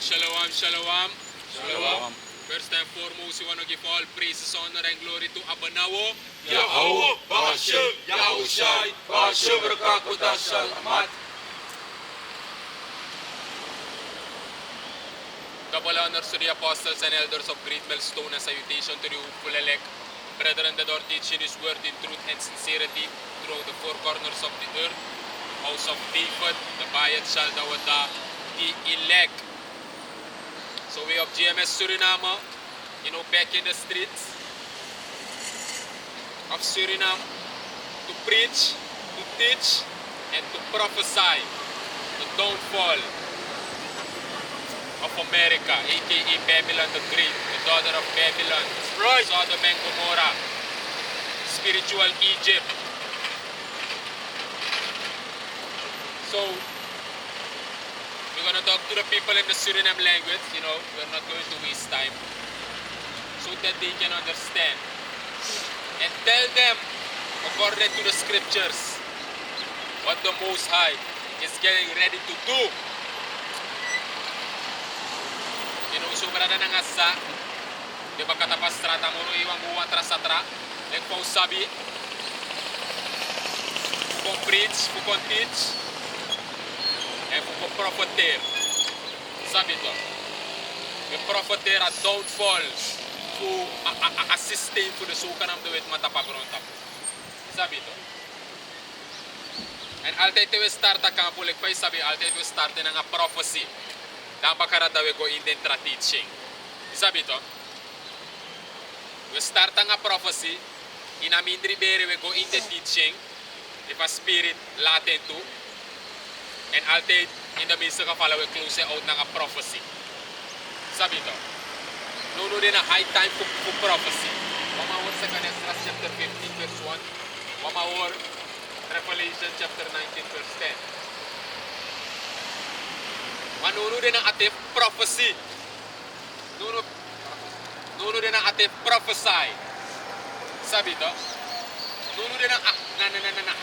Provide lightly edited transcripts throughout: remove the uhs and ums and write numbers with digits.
Alright, shalom, shalom. Shalom. First and foremost, we want to give all praises, honor, and glory to Abanawo. Yahweh, Bashem, Yahushai, Bashem, Rakakutasha, Amat. Double honors to the apostles and elders of Great Millstone, and salutation to the hopeful elect. Brethren, that are teaching His word in truth and sincerity throughout the four corners of the earth. House of David, the Bayat Shaldawata, the elect. So we have GMS Suriname, back in the streets of Suriname to preach, to teach, and to prophesy the downfall of America, aka Babylon the Great, the daughter of Babylon, right. Sodom and Gomorrah, spiritual Egypt. So we're gonna talk to the people in the Suriname language, we're not going to waste time, so that they can understand. And tell them, according to the scriptures, what the Most High is getting ready to do. Sobra na nga sa, di ba katapas trata mo no iwang buwan trasatra, nagpaw sabi, kung preach, kung teach, and kung propheter. Sabi to, yung propheter at downfall kung assisting for the suka ng duwit matapagron tapo. Sabi to. And altay tewe start a kampo, lekpay sabi, altay tewe start na nga prophecy. Dapat daw go in the teaching. Sabi to, we start nga prophecy, in a mindri bere we go in the teaching, if a spirit latent to, and alte in the midst of follow we close out nga prophecy. Sabi to, no din a high time for prophecy. Wamawar sa Exodus chapter 15 verse 1, wamawar Revelation chapter 19 verse 10. Manuno din ang ating prophecy. Nuno din ang ating prophesy. Sabi to, nuno din ang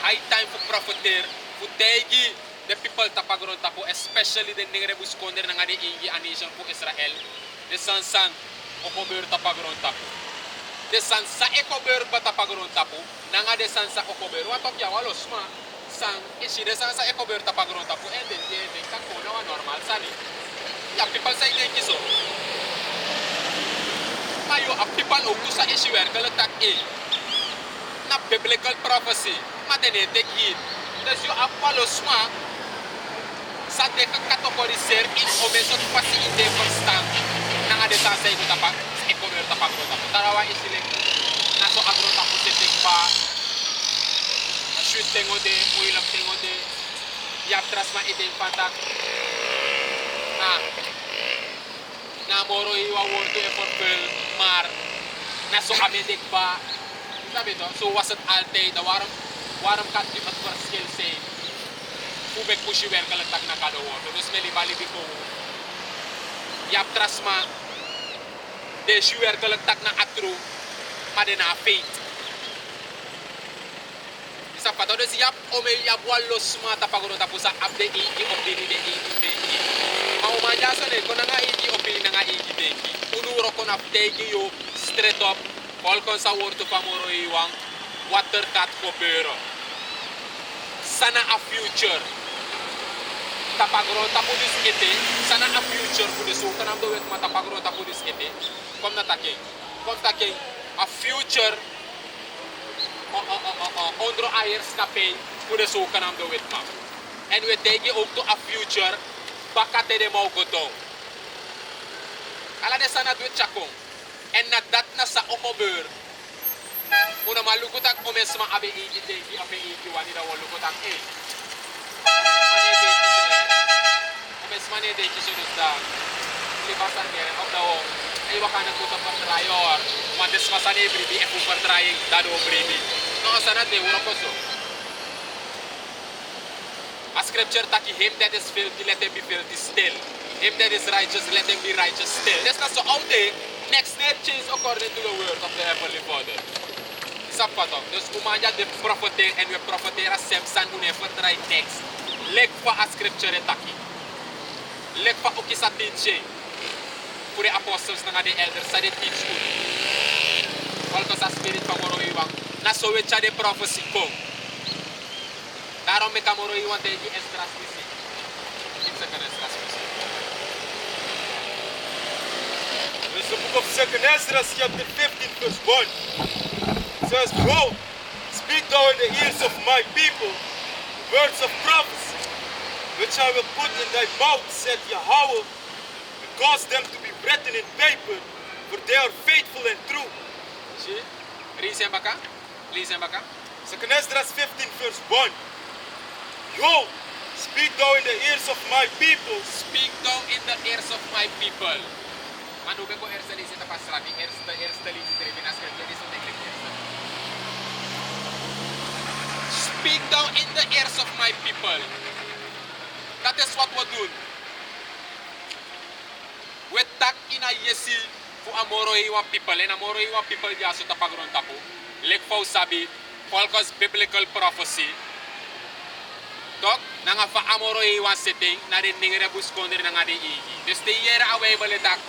high time for propheter, futegi the people tapagron tapo, especially the rebus konder ng adi ingi a nation po Israel, the sansan okober tapagron tapo. The sansa ekober ba tapagron tapo, nanga de sansa okober, watop ya walos ma. Sang isi desa sa ekober tapagron tapo enden kako na normal sani ya people say thank you so mayo a people ogtu sa isi wer kaletak na biblical prophecy matene take it das you apalo sma sa de kategori ser in obeso pasi in the first time nang ade sa iko tapak ekober tapagron tapo tarawa isi le naso agron tapo setting pa tengo de uilam tengo de yap trasma ideng patak na moro iwa wordo e porpel mar na so amedik ba sabi to so wasat alte da waram kat di at for skill say ubek pushi wer kalatak na kado wordo dos meli bali biko yap trasma de shuwer kalatak na atru madena faith sa pato de siap ome yap walos mata pagoro tapo sa update i opini de i benki mau manja sa ne konanga i opini nga i benki unuro kon update yo straight up call kon sa word to pamoro iwang water cat ko pero sana a future tapagoro tapo dis ete sana a future ku desu kanam do wet mata pagoro tapo dis ete kom na taking a future ondro ayers na pay kude suka nam do with map and we take it up to a future bakate de mau gotong ala de sana duit chakong and na dat na sa okober una malugutak omesma abe igi teki abe igi wani da walugutak omesma ne de kisu da libasan de of da o ay wakana tuta patrayor mandes masane bribi e patraye dado bribi no sana de wala koso a scripture taki him that is filthy let him be filthy still, him that is righteous let him be righteous still. That's not so out there next net change according to the word of the heavenly Father. Sapato dus kumanya de propheter and we prophetera semsan une vertrai text lek fa a scripture taki lek fa kisa teaching. Voor de apostels na de elders sa de teach ku. Walko sa spirit van moro iwan. Na so wecha de prophecy kom. Daarom me kamoro iwan te di Esdras misi. It's a Esdras misi. It's the book of 2 Ezra, chapter 15, verse 1. It says, Behold, speak thou in the ears of my people words of prophecy, which I will put in thy mouth, said Yahweh, and cause them to be written in paper, for they are faithful and true. Zie? Lees hem baka? Lees hem baka? 2 Ezra 15, verse 1. Behold, speak thou in the ears of my people. Speak thou in the ears of my people. Manu beko eerste lees het pas rabi. Eerste lees het erin. As je het leest, dan eerste. Speak thou in the ears of my people. Dat is wat we doen. We tak in a yesi fu amoro iwa people. En amoro iwa people ja so tapagron tapu. Lek fau sabi. Volgens biblical prophecy. Tok, nanga fa amoro iwa setting. Na de ningere buskonder nanga de igi. Dus de yere away bale tak.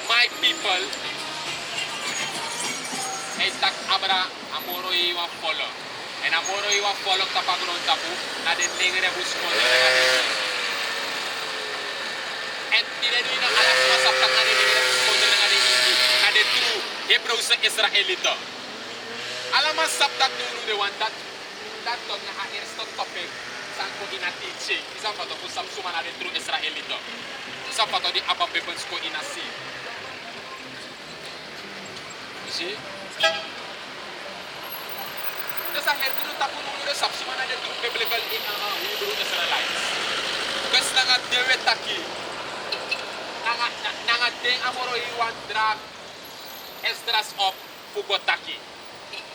My people. Hey tak abra amoro iwa follow. En amoro iwa follow tapagron tapu. Na de ningere buskonder nanga de igi. En tidak dina alas masaptak na de ningere buskonder nanga de igi. Na de true Hebreuse Israelite. Alaman saptak dulu de wan dat tok na a eerste topic sang ko ina teaching. Isa pa to ko samsuma na de true Israelite. Isa pa to di aba bebens ko ina si. See? Desa herkunu tapu nulu de samsuma na de true biblical in Hebrew Israelites. Kes nanga dewe taki. Nanga deng amoro iwan drag Esdras op fugotaki.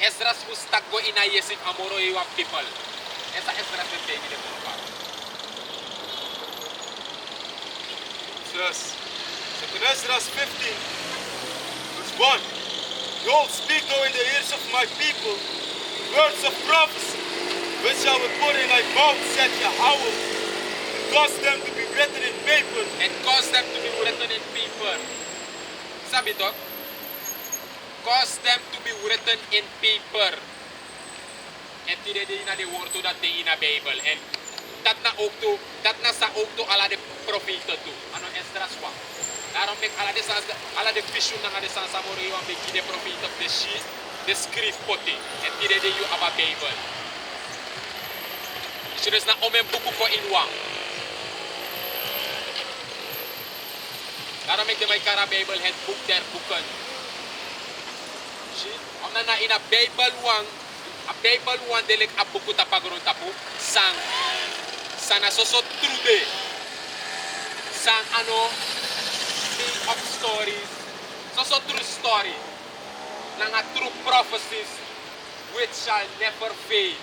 Esdras mustak go ina yesif amoro iwan people. Esa Esdras yung tengi de moro. Yes. 2 Ezra 15, verse 1. Behold, speak thou in the ears of my people words of prophecy, which I will put in thy mouth, said Yahweh, and cause them to be written in paper. And cause them to be written in paper. Sabi to? Cause them to be written in paper. En tidak di na de woord dat de in a Bible. En dat na ook to, dat na sa ook to ala de profeten to. Ano Esdras wa. Daarom mek ala de vision na de san samoro yo mek de profeten of de shi, de skrif poti. En tidak de you aba Bible. So des na omen buku ko in wang. Daarom mek de my kara Bible het boek der boeken. Omdat na in a Bible one delik a buku tapagron tapu sang sana soso trude sang ano made up stories soso true story nanga true prophecies which shall never fade.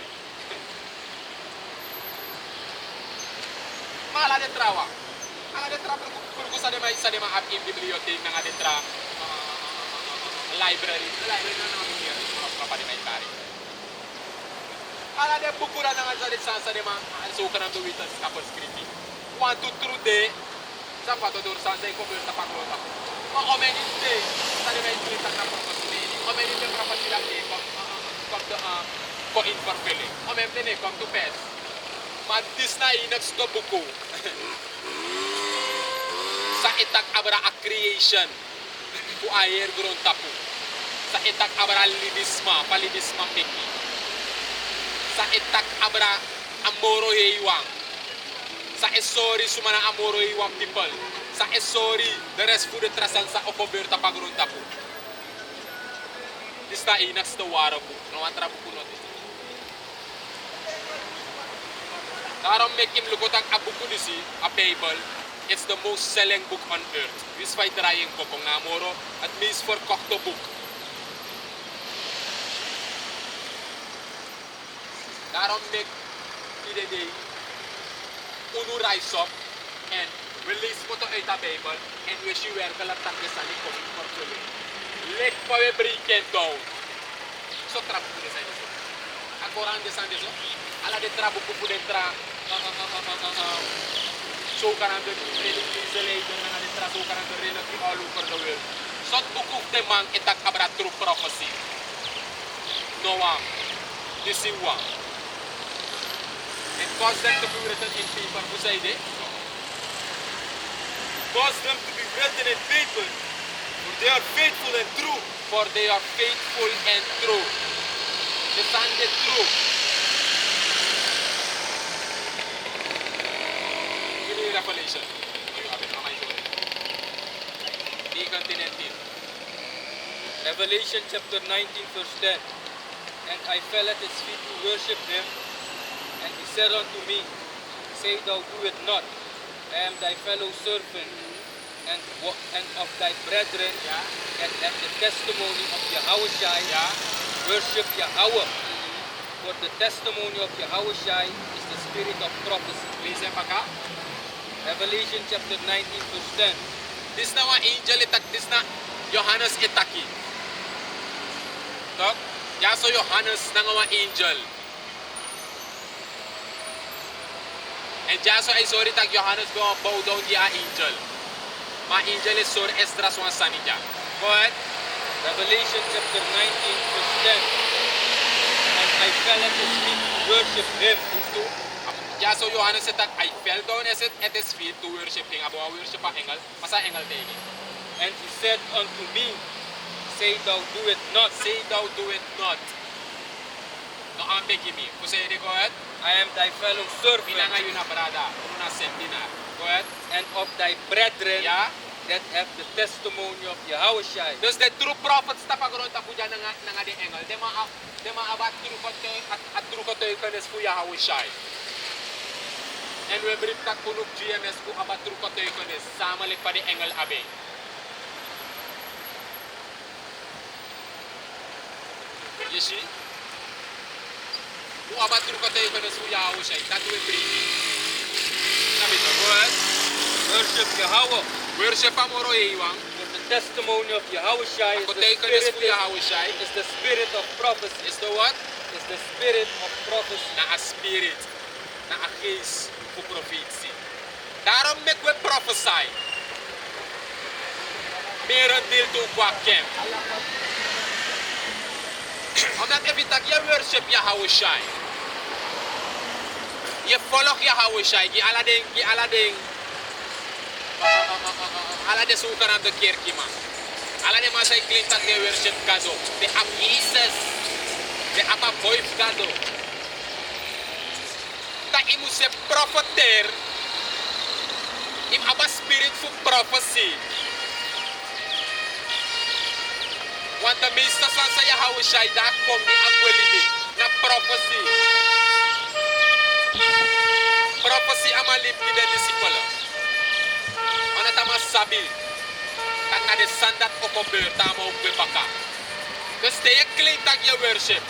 Mala de trawa pergu sa de ma ab in bibliothèque nanga de tra library na namin here papa de may kari. Ala de buku na nga sa sansa de mga suka ng duwitan sa kapos skripi. 1 to 3 day sa pato dur sansa ko bil tapak lo tak. O omenin day sa de may tulitan na prophecy. Omenin de prophecy lang de ko in fulfilling. Omen de come to pass. Madis na inags to buku. Sa itak abra a creation. Ku ayer gron tapu. Sa itak abra palibisma peki. Sa itak abra amoro heiwang. Sa esori sumana amoro heiwang people. Sa esori the rest for the trasan sa okoberta pagron tapu. Dista inax to waro po. No atra po kuno. Daarom make him lukotak a buku disi, a Bible. It's the most selling book on earth. This why trying ko kung namoro at means for kokto book. Daarom make today unu rise up and release mo to uit a Bible and wish you were kalatak sa likod for tuloy. Lek pa we break it down. So trap ko sa iso. Ako rang desan deso. Ala de trap ko po de tra zo kan aan de religieuze leiders en aan de straat, zo kan aan de religie all over the world. Zot boek of de man etak abra true prophecy. Noam, this is one. And cause them to be written in paper, who say they? Cause them to be written in paper, for they are faithful and true. For they are faithful and true. They sang the true. Give me Revelation. Oh, you have it. Am I sure? The continent here. Revelation chapter 19 verse 10. And I fell at his feet to worship him, and he said unto me, Say thou do it not. I am thy fellow servant, and of thy brethren, Yeah. that have the testimony of Yahushai. Yeah. Worship Yahweh. For the testimony of Yahushai is the spirit of prophecy. Please, Paka. Revelation chapter 19 verse 10. This na wa angel itak. This na Johannes itaki. Tak? Ya so Johannes na nga wa angel. And ya so ay sorry tak Johannes go bow down di a angel. Ma angel is sorry Esdras wan sanija. Go ahead. Revelation chapter 19 verse 10. And I fell at his feet to worship him. To, ya so Johannes itak I fell down at his feet to worship him. Abo worship a engel. Masa engel tegi. And he said unto me, Say thou do it not. Say thou do it not. No ambegi mi. Kusay di go ahead. I am thy fellow servant, Pinanga yun na brada. Una sendina. Go ahead. and of thy brethren Yeah. that have the testimony of Yahushai. Dus the true prophets tapagron tapuja nga di engel. Dema abat true kote at true kote kanes fu Yahushai. And we bring tak punuk GMS ku abat true kote kanes sama le pa di engel abe. You see? Ku abat true kote kanes fu Yahushai. That we bring. Sabi to, go ahead. Worship Yahweh, Worship amoro iwang. for the testimony of Yahushai is Kote the kanes spirit, fu Yahushai. is the spirit of prophecy. Is the what? Is the spirit of prophecy. Na a spirit, na a geest voor profetie. Daarom make we prophesy. Merendeel toe qua camp. Omdat even dat je worship Yahushai. Je volgt Yahushai, je alading. Alade zoeken aan de kerk, man. Alade maar zijn klinkt dat je worship gado. De ab Jesus. De abba boy gado. Dat je moet se profeter. Im abba spirit voor prophecy. Want de meeste van zijn Yahushai daar komt die akwelide. Na prophecy. Prophecy amalip die de discipelen. Want het allemaal sabi. Dat na de sandat ook gebeurt, tamo ook bij baka. Dus je klinkt dat je worship.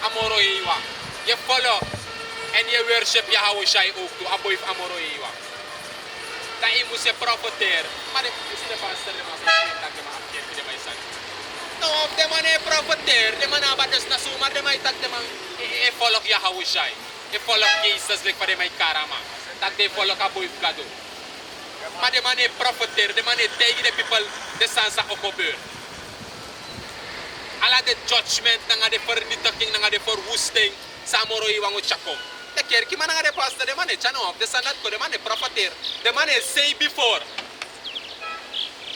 Amoro Ewa. Je follow. En je worship Yahushai ook toe. Aboif Amoro Ewa. Dat je moet se profeter. Maar de is de pastor de mas klinkt dat je maar afkeert de mij san. No, de man is profeter. De man abat dus na sumar de mij tak de man. Je follow Yahushai. Je follow Jesus like voor de mij karama. Dat de follow aboif gado. Maar de man is profeter. De man is tegen de people. De sansa ook gebeurt. Ala de judgment nga de vernietiging nga de verwoesting sa moro iwango chakom. De kerk man nga de pastor de man chano of de sanat ko de man propheter. De man say before.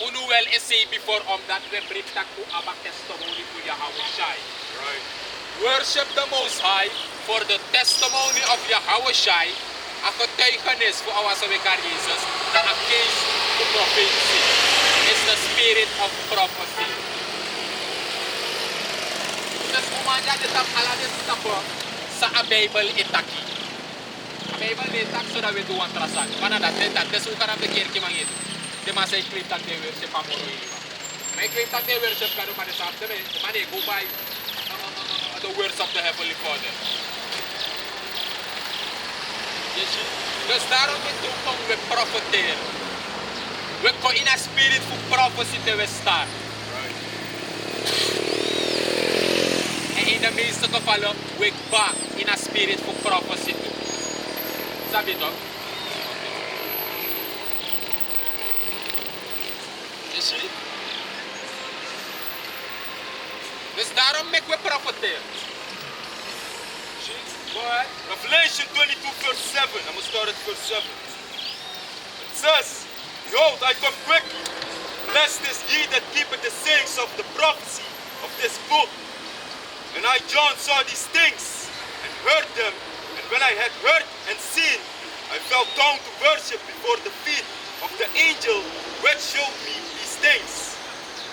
Unu wel say before that we bring tak to abak testimony to Yahushai. Right. Worship the Most High for the testimony of Yahushai. Ako getuigenis voor awa sa wekar Jesus. Na against the prophecy is the spirit of prophecy. Dus umanda de tap ala de tapo sa a Bible itaki. A Bible itak so da we do one trasan. Kana da tenta desu kana de kerki mangit. De ma say clip tak de worship amoro iwa. May clip tak de worship kanu man sa de man go by the words of the Heavenly Father. Yes. Dus daarom we we profeter. We ko in a spirit for prophecy te we staan. En in de meeste gevallen, we back in a spirit for prophecy too. Sabi toch? Zie? Dus daarom maken we profiteren. Zie? Go ahead. Revelation 22 verse 7. I'm going to start at verse 7. It says, Behold, I come quickly. Blessed is ye that keepeth the sayings of the prophecy of this book. And I, John, saw these things and heard them. And when I had heard and seen, I fell down to worship before the feet of the angel which showed me these things.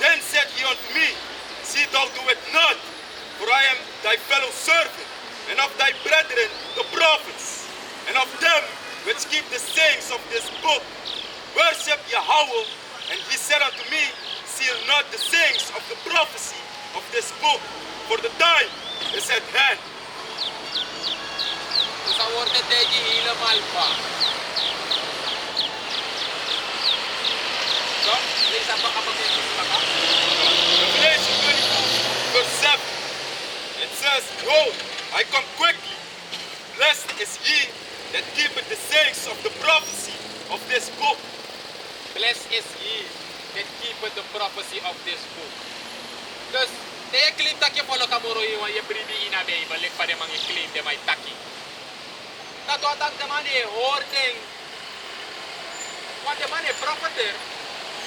Then said he unto me, See thou do it not, for I am thy fellow servant, and of thy brethren the prophets, and of them which keep the sayings of this book. Worship Yahweh. And he said unto me, Seal not the sayings of the prophecy of this book, for the time is at hand. Dus dan wordt het tegen helemaal waar. Zo, lees dat maar op. Revelation 22, verse 7. It says, Behold, I come quickly. Blessed is he that keepeth the sayings of the prophecy of this book. Blessed is he that keepeth the prophecy of this book. Dus, de claim dat je volgt kamoro in je bribi in de Bijbel, ik van de man je claim de mij taki. Dat wat dat de man je hoort ding. Want de man je profeter,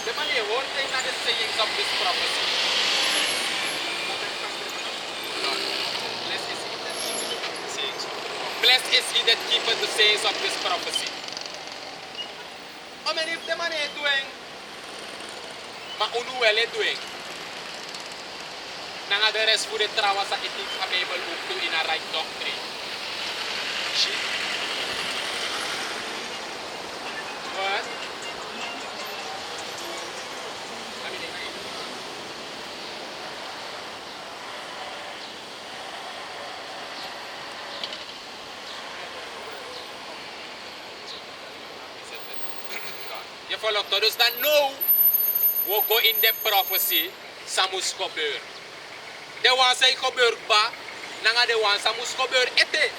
de man je hoort ding naar de sayings of this prophecy. Blessed is he that keepeth the sayings of this prophecy. I mean, if the man is doing, maar unu wel is doing, dan de rest voor de trouwens dat ik niet van Bijbel ook doe in een right doctrine. Zie? Wat? Je volgt toch? Dus dan nu, we gaan in de prophecy, dat moet gebeuren. De wan zij gebeurt ba, dan de wan dat moet gebeuren eten.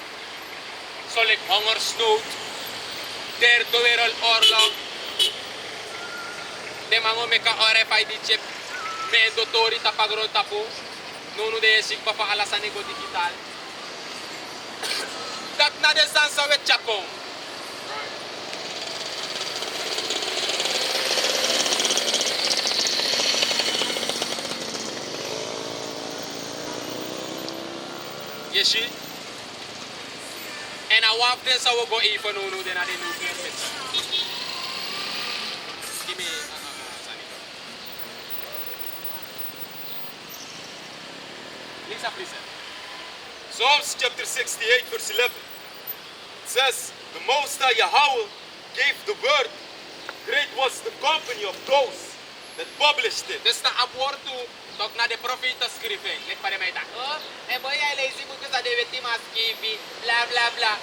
Zoals hongersnood, derde wereldoorlog. De mango meka RFID chip, met dotori tapagro tapo, nono de ziek papa alasane go digital. Dat na de zansa we chakong. You see? And I want this, I will go even no then I didn't know this. Give me Lisa, please. Psalms chapter 68, verse 11. It says, The Most High Yahweh gave the word. Great was the company of those that published it. Dus na aborto, toch na de profeten schrijven. Let para mij dat. Oh, en boy, jij leest boeken dat de wet maar schrijven, bla bla bla.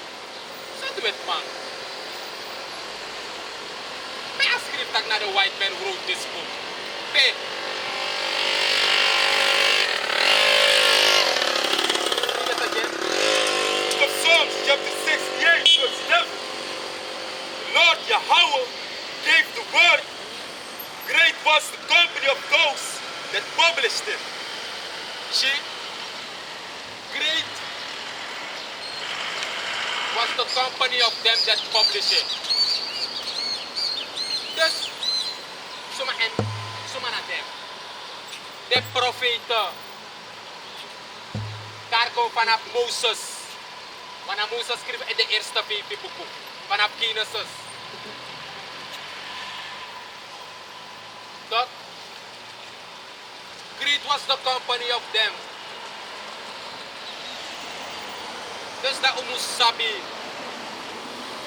Zo doe het man. Maar hij schrijft dat na de white man wrote this book. Pe. Read it again. Of Psalms chapter 68, verse 11. The Lord Yahweh gave the word. Great was the company of those that published it. See? Great was the company of them that publish it. Dus, suma na them. De profeten. Daar komt vanaf Mozes. Wanneer Mozes schreef in de eerste 5 boeken. Vanaf Genesis. Dat great was the company of them. Dus dat moet sabi.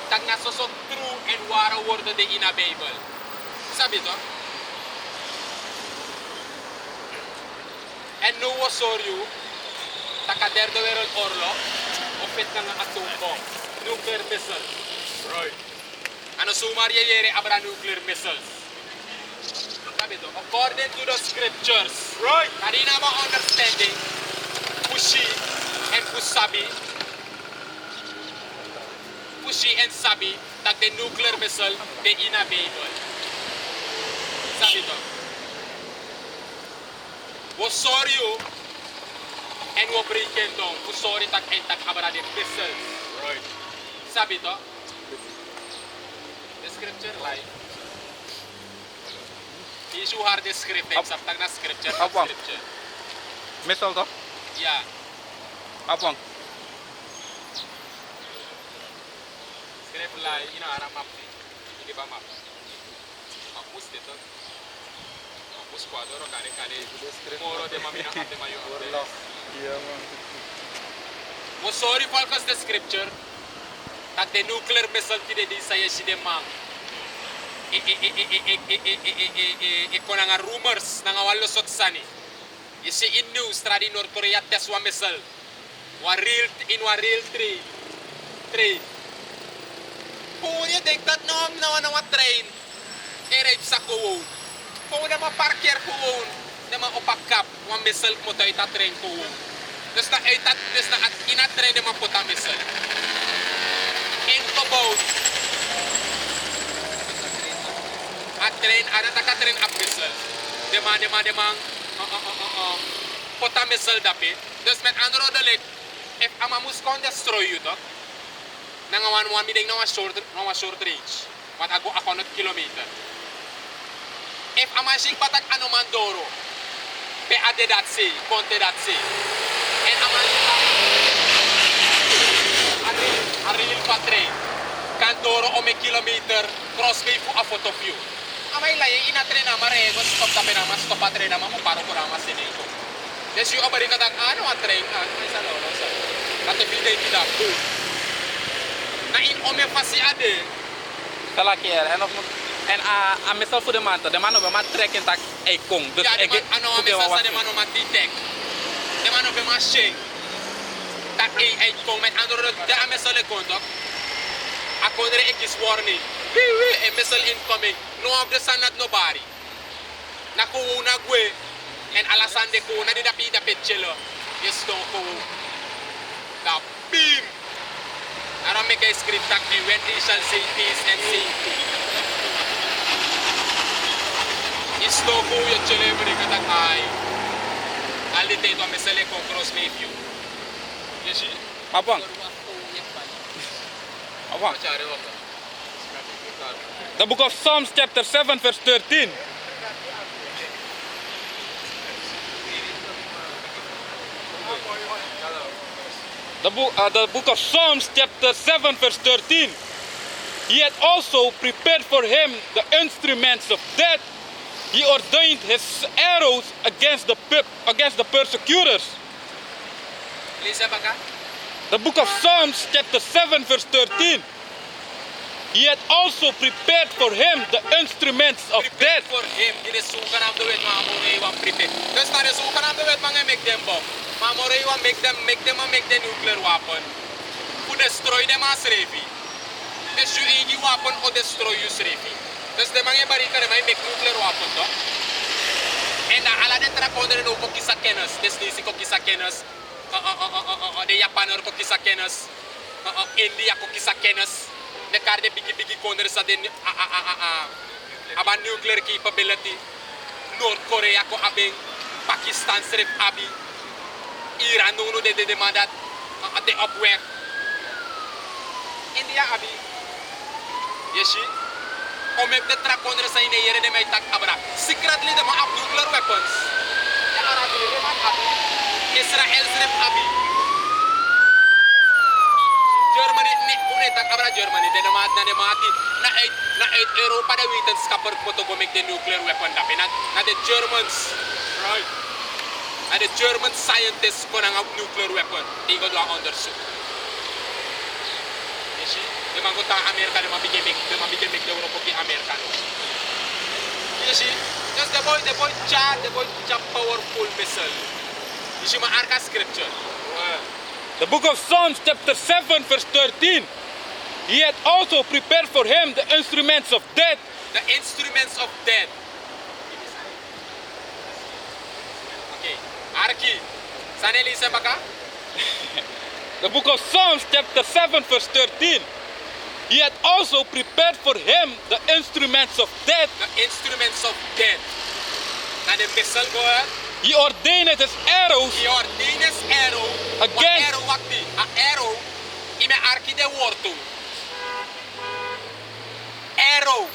Dat na zo true en ware woorden de in de Bijbel. Sabi toch? En nu was you. Dat de derde wereldoorlog. Of het na een atoombom. Nuclear missile. Right. En dan zomaar je jere abra nuclear missiles. According to the scriptures, Right. and in our understanding, Pushi and Pusabi, Pushi and Sabi, that the nuclear missile, they in a Bible. Sabi to. We sorry you. En we break it down. We sorry tak en tak abra de missiles. Right. Sabi to? The scripture like. Issue hard the script. Sabtang na scripture. Abang. Scripture. Misal to? Yeah. Abang. Script like. Ina ara map. Hindi ba map? Mapus dito. Mapus kwadro kare. Moro de mamina ate mayo. Yeah, man. We sorry falcas the scripture. Dat de nuclear missile ki de di saya si de mang. Kon nga rumors nga walo sot sani. Isi in news tradi North Korea test wa missile. Wa real trade. Kung je denkt dat nou een train, rijdt sa gewoon. Kung na parkeer gewoon, na opakap, wan missile mo tayo ta train gewoon. Dus na ina train na po ta missile. In kabouw. At train, ada taka train up missile. Demang, pota missile dapat. Dus met andere woorden, if amamus kon destroy you toch? Nang wan mideng na short range. Wat ako 100 kilometer. If amashik batak ano mandoro. Pe ade dat se, konte dat se. En amashik aril patre. Kandoro ome kilometer crossway fu a photo view. Amay laye ina train na mare go stop tape na mas stop patre na mo paro ko na mas siniko. Des you abari katak ano a train ay sa lolo sa. Kate bide kita boom. Na in ome fasi ade. Kala keer en a misal voor de man op maar trekken tak e kong. Dus Ja, de man ano ame sa de man ma titek. De man op ma shake. Tak e kong met andere de ame sa le kontok. A kondre ek is warning. A missile incoming. No of the sun at nobody. Na ko na gwe. En alasan de ko na di dapi chelo. Yes to ko. Da beam. I don't make a script that when they shall say peace and safety. It's to go your celebrity katakai. Alite to mesele ko cross me view. Yes, Abang. Abang. The book of Psalms chapter 7 verse 13. The book of Psalms chapter 7 verse 13. He had also prepared for him the instruments of death. He ordained his arrows against the persecutors. Lisa baka? The book of Psalms chapter 7 verse 13. He had also prepared for him the instruments of Prepare death. for him. It is sukan am the wet mamore wan prepare. Because na is sukan am the wet mga make them bomb. Mamore wan make the nuclear weapon. To destroy them as refi. Des you igi weapon or destroy you refi. Dus de mga barika de make nuclear weapon to. En da ala de traponder no ko kisa kennis. Des nisi ko kisa kennis. De Japaner ko kisa kennis. India ko kisa kennis. De karde bigi konder sa den aba nuclear capability. North Korea ko abeng, Pakistan strip abi, Iran no de demandat de opwek. India abi. Yeshi. O mek de tra konder sa ine yere de may tak abra. Secretly de ma ab nuclear weapons. Ya arabi de man abi. Israel strip abi. Germany ne une tak abra Germany de mati na Europa de weten skapper poto go make the nuclear weapon dape na the Germans, right, na the German scientists ko nang nuclear weapon di go do onderzoek. Yes, de mango ta Amerika de mabigay make de Europa ki Amerika. Yes, just the boy jab powerful missile. Is ma arka scripture. The book of Psalms chapter 7 verse 13. He had also prepared for him the instruments of death. The instruments of death. Okay. Arki. Saneli sa baka? The book of Psalms chapter 7 verse 13. He had also prepared for him the instruments of death. The instruments of death. Na the missile go ahead. He ordained his arrows He ordained his arrow. Against- What arrow wakti? A arrow. Ime arki de wortu. Arrow.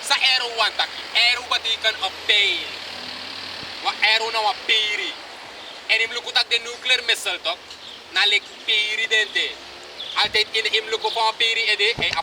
Sa arrow wantaki. Arrow batikan a pijl. Wa arrow na wa piri. En im lukutak de nuclear missile tok. Na lek piri dente. Altijd in im luku van a piri ede. E a